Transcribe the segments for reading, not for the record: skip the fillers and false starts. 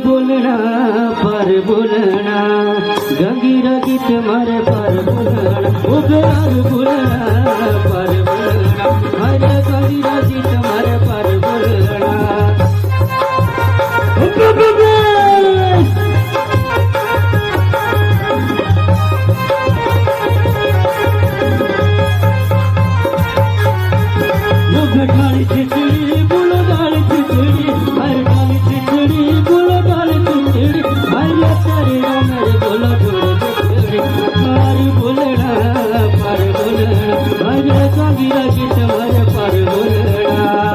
बोलना पर बोलना गंगीरा गीत मारे पर बोलना ओ प्यार बोलना पर बोलना हरे गंगीरा गीत मारे पर बोलना डाली खिचड़ी बोलो डाली खिचड़ी हर डाली खिचड़ी बोलो डाली खिचड़ी हर तेरे मेरे बोलो जोड़े खिचड़ी पर बोलना हर गंगीरा गीत मारे पर बोलना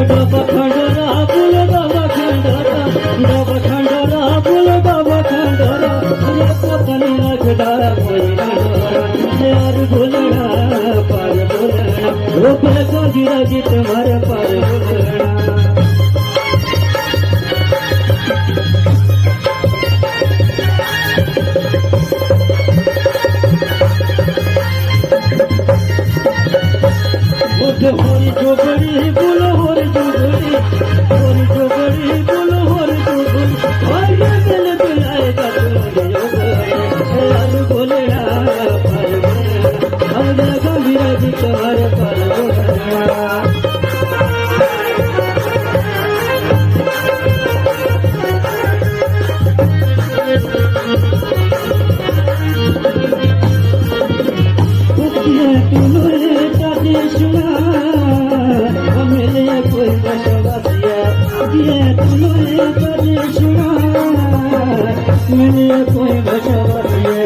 बाबा खंडोरा बोलो बाबा खंडोरा बाबा खंडोरा बोलो बाबा खंडोरा पतनी रखदारा कोई रंडोरा यार बोलना पर बोलना वो गंगीरा गीत मारे पर बोलना होरी जोगड़ी बोलो होरी जोगड़ी होरी जोगड़ी बोलो होरी जोगड़ी और ये दिल बुलाएगा तो यार बोलना पर बोलना हर गंगीरा गीत मारे पर बोलना कोई बचावा